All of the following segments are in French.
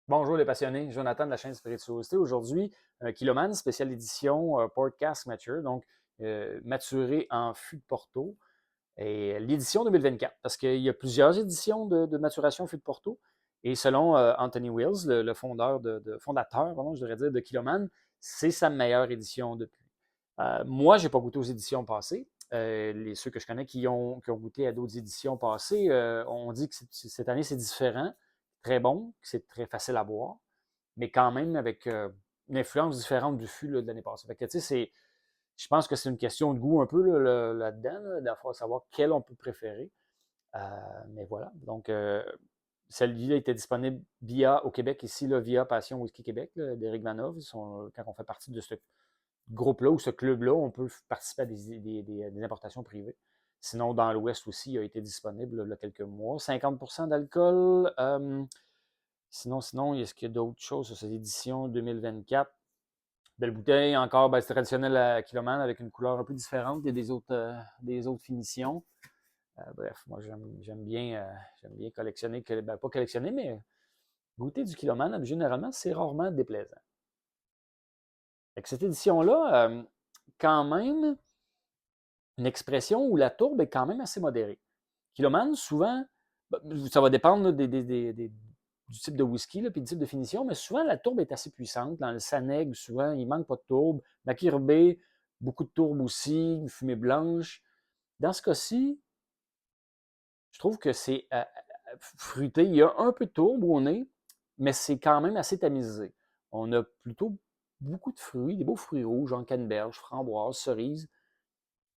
Bonjour les passionnés, Jonathan de la chaîne Spirituosité. Aujourd'hui, un Kiloman, spéciale édition Podcast Mature, donc maturé en fût de Porto. Et l'édition 2024, parce qu'il y a plusieurs éditions de maturation fût de Porto. Et selon Anthony Wills, le fondateur, pardon, je devrais dire, de Kiloman, c'est sa meilleure édition depuis. Moi, je n'ai pas goûté aux éditions passées. Ceux que je connais qui ont goûté à d'autres éditions passées ont dit que cette année, c'est différent, très bon, que c'est très facile à boire, mais quand même avec une influence différente du fût là, de l'année passée. Fait que, tu sais, je pense que c'est une question de goût un peu là-dedans, là, faut savoir quel on peut préférer. Euh, mais voilà. Donc, celui-là était disponible au Québec, ici, là, via Passion Whisky Québec, d'Éric Vanov. Quand on fait partie de ce groupe-là ou ce club-là, on peut participer à des importations privées. Sinon, dans l'Ouest aussi, il a été disponible il y a quelques mois. 50% d'alcool. Sinon, est-ce qu'il y a d'autres choses sur cette édition 2024? Belle bouteille, encore, ben, c'est traditionnel à Kiloman avec une couleur un peu différente des autres finitions. Bref, moi j'aime bien collectionner, ben, pas collectionner, mais goûter du Kiloman, généralement, c'est rarement déplaisant. Avec cette édition-là, quand même, une expression où la tourbe est quand même assez modérée. Kiloman, souvent, ça va dépendre là, du type de whisky et du type de finition, mais souvent la tourbe est assez puissante. Dans le Saneg, souvent, il ne manque pas de tourbe. Makirbe, beaucoup de tourbe aussi, une fumée blanche. Dans ce cas-ci, je trouve que c'est fruité. Il y a un peu de tourbe où on est, mais c'est quand même assez tamisé. On a plutôt beaucoup de fruits, des beaux fruits rouges, genre canneberge, framboise, cerise,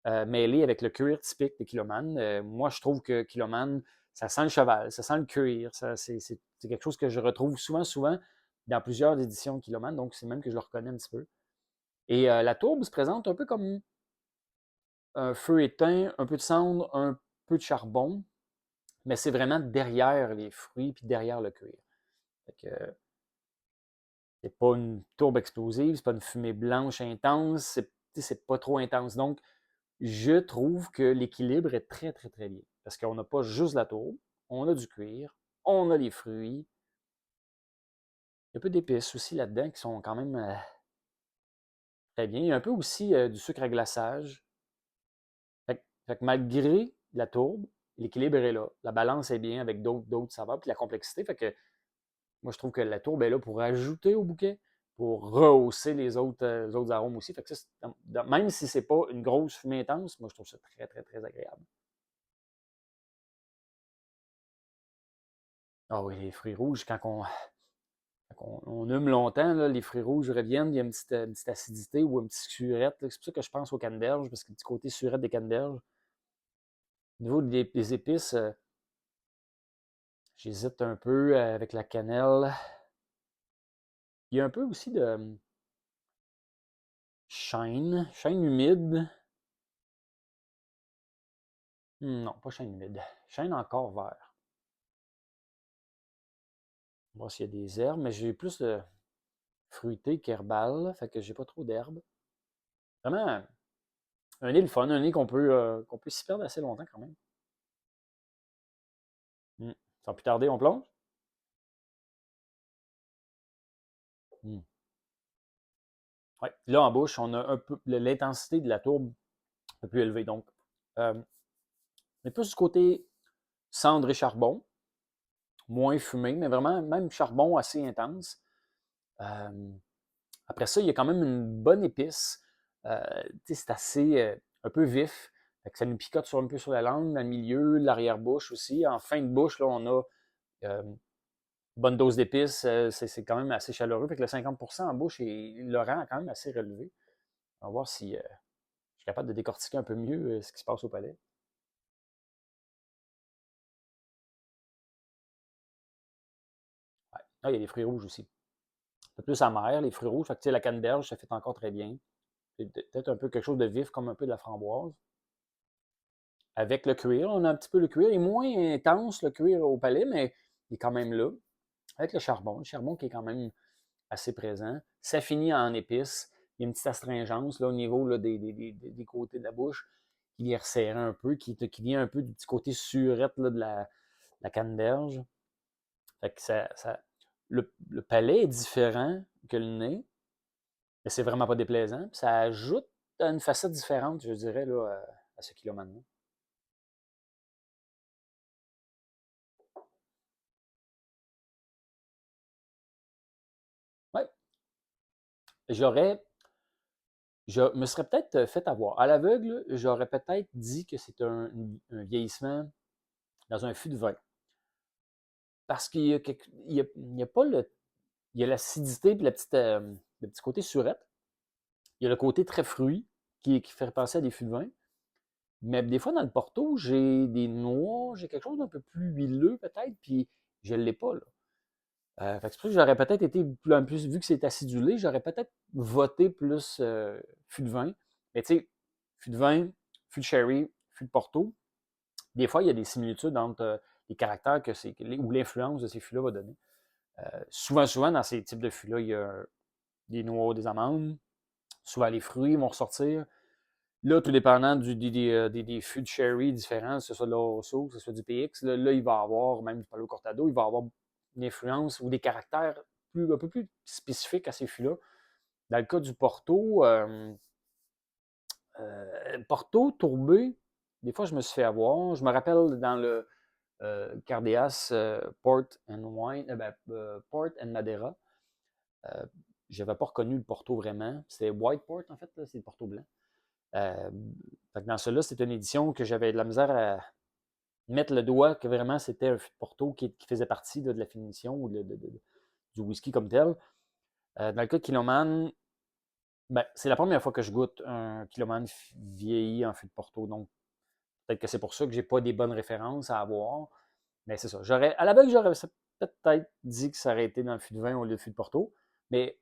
mêlés avec le cuir typique de Kiloman. Moi, je trouve que Kiloman, ça sent le cheval, ça sent le cuir. C'est quelque chose que je retrouve souvent dans plusieurs éditions de Kiloman, donc c'est même que je le reconnais un petit peu. Et la tourbe se présente un peu comme un feu éteint, un peu de cendre, un peu de charbon, mais c'est vraiment derrière les fruits puis derrière le cuir. Fait que, c'est pas une tourbe explosive, c'est pas une fumée blanche intense, c'est pas trop intense. Donc, je trouve que l'équilibre est très, très, très bien. Parce qu'on n'a pas juste la tourbe, on a du cuir, on a les fruits. Il y a un peu d'épices aussi là-dedans qui sont quand même très bien. Il y a un peu aussi du sucre à glaçage. Fait que malgré la tourbe, l'équilibre est là. La balance est bien avec d'autres saveurs, puis la complexité. Fait que moi, je trouve que la tourbe est là pour ajouter au bouquet, pour rehausser les autres arômes aussi. Fait que ça, même si c'est pas une grosse fumée intense, moi, je trouve ça très, très, très agréable. Ah oui, les fruits rouges, quand on hume longtemps, là, les fruits rouges reviennent, il y a une petite acidité ou une petite surette. C'est pour ça que je pense aux canneberges, parce que le petit côté surette des canneberges. Au niveau des épices, j'hésite un peu avec la cannelle. Il y a un peu aussi de chêne humide. Non, pas chêne humide. Chêne encore vert. On va voir s'il y a des herbes, mais j'ai plus de fruité qu'herbal, fait que j'ai pas trop d'herbes. Vraiment, un nez le fun, un nez qu'on peut s'y perdre assez longtemps quand même. Mm. Sans plus tarder, on plonge. Mm. Ouais. Là, en bouche, on a un peu l'intensité de la tourbe un peu plus élevée. Donc, mais plus du côté cendre et charbon, moins fumé, mais vraiment, même charbon assez intense. Euh, Après ça, il y a quand même une bonne épice. C'est assez un peu vif. Fait que ça nous picote un peu sur la langue, dans le milieu, l'arrière-bouche aussi. En fin de bouche, là, on a une bonne dose d'épices. C'est quand même assez chaleureux. Fait que le 50% en bouche, le rend quand même assez relevé. On va voir si je suis capable de décortiquer un peu mieux ce qui se passe au palais. Ouais. Ah, il y a des fruits rouges aussi. Un peu plus amer, les fruits rouges. Fait que, la canneberge, ça fait encore très bien. Peut-être un peu quelque chose de vif, comme un peu de la framboise. Avec le cuir, on a un petit peu le cuir. Il est moins intense, le cuir au palais, mais il est quand même là. Avec le charbon qui est quand même assez présent. Ça finit en épices. Il y a une petite astringence là, au niveau là, des côtés de la bouche qui vient resserrer un peu, qui vient un peu du petit côté surette là, de la canneberge. Fait que le palais est différent que le nez, mais c'est vraiment pas déplaisant. Puis ça ajoute une facette différente, je dirais, là, à ce kilomane-là. Ouais, j'aurais, je me serais peut-être fait avoir. À l'aveugle, j'aurais peut-être dit que c'est un vieillissement dans un fût de vin. Parce qu'il y a, il y a pas le. Il y a l'acidité et le petit côté surette. Il y a le côté très fruit qui fait penser à des fûts de vin. Mais des fois, dans le Porto, j'ai des noix, j'ai quelque chose d'un peu plus huileux peut-être, puis je ne l'ai pas, là. Fait que c'est pour ça que j'aurais peut-être été plus, vu que c'est acidulé, j'aurais peut-être voté plus fût de vin. Mais tu sais, fût de vin, fût de sherry, fût de Porto, des fois, il y a des similitudes entre les caractères ou l'influence de ces fûts-là va donner. Souvent, dans ces types de fûts-là, il y a des noix, des amandes. Souvent, les fruits vont ressortir. Là, tout dépendant des fûts de sherry différents, que ce soit de l'Oroso, que ce soit du PX, là, il va y avoir, même du Palo Cortado, il va y avoir une influence ou des caractères un peu plus spécifiques à ces fûts-là. Dans le cas du Porto tourbé, des fois, je me suis fait avoir. Je me rappelle dans le Cardeas Port and Wine, Port and Madeira, euh, je n'avais pas reconnu le Porto vraiment. C'était White Port, en fait, c'est le Porto blanc. Fait que dans cela, c'était une édition que j'avais de la misère à mettre le doigt que vraiment c'était un fût de Porto qui faisait partie là, de la finition ou du whisky comme tel. Dans le cas de Kiloman, ben, c'est la première fois que je goûte un Kiloman vieilli en fût de Porto. Donc, peut-être que c'est pour ça que j'ai pas des bonnes références à avoir. Mais c'est ça. À la base, j'aurais peut-être dit que ça aurait été dans le fût de vin au lieu de fût de Porto. Mais,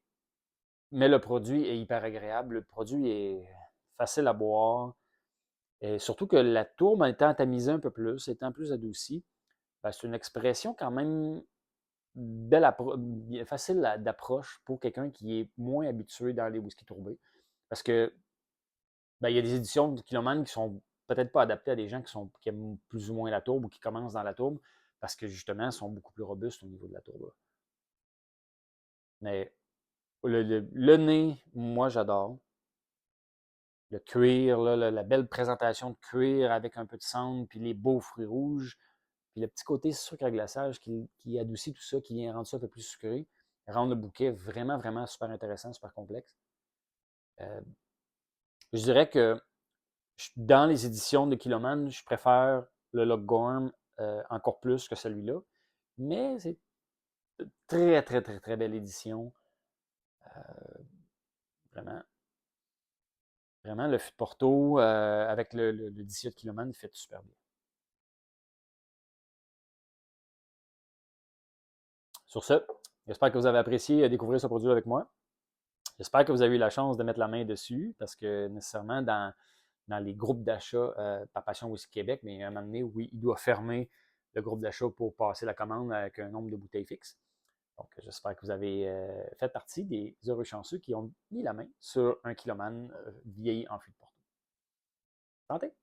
mais le produit est hyper agréable. Le produit est facile à boire. Et surtout que la tourbe, étant tamisée un peu plus, étant plus adoucie, ben, c'est une expression quand même facile d'approche pour quelqu'un qui est moins habitué dans les whisky tourbés. Parce que ben, il y a des éditions de Kiloman qui sont peut-être pas adaptées à des gens qui aiment plus ou moins la tourbe ou qui commencent dans la tourbe parce que justement, elles sont beaucoup plus robustes au niveau de la tourbe. Mais le nez, moi, j'adore. Le cuir, là, la belle présentation de cuir avec un peu de cendre, puis les beaux fruits rouges, puis le petit côté sucre à glaçage qui adoucit tout ça, qui vient rendre ça un peu plus sucré, rendre le bouquet vraiment, vraiment super intéressant, super complexe. Euh, je dirais que dans les éditions de Kiloman, je préfère le Lockgorm encore plus que celui-là. Mais c'est une très, très, très, très belle édition. Vraiment, vraiment, le fût de Porto avec le 18 Kiloman, il fait super bien. Sur ce, j'espère que vous avez apprécié découvrir ce produit avec moi. J'espère que vous avez eu la chance de mettre la main dessus parce que nécessairement dans les groupes d'achat par Passion Whisky Québec, mais à un moment donné, oui, il doit fermer le groupe d'achat pour passer la commande avec un nombre de bouteilles fixe. Donc, j'espère que vous avez fait partie des heureux chanceux qui ont mis la main sur un kiloman vieilli en fût de Porto. Santé!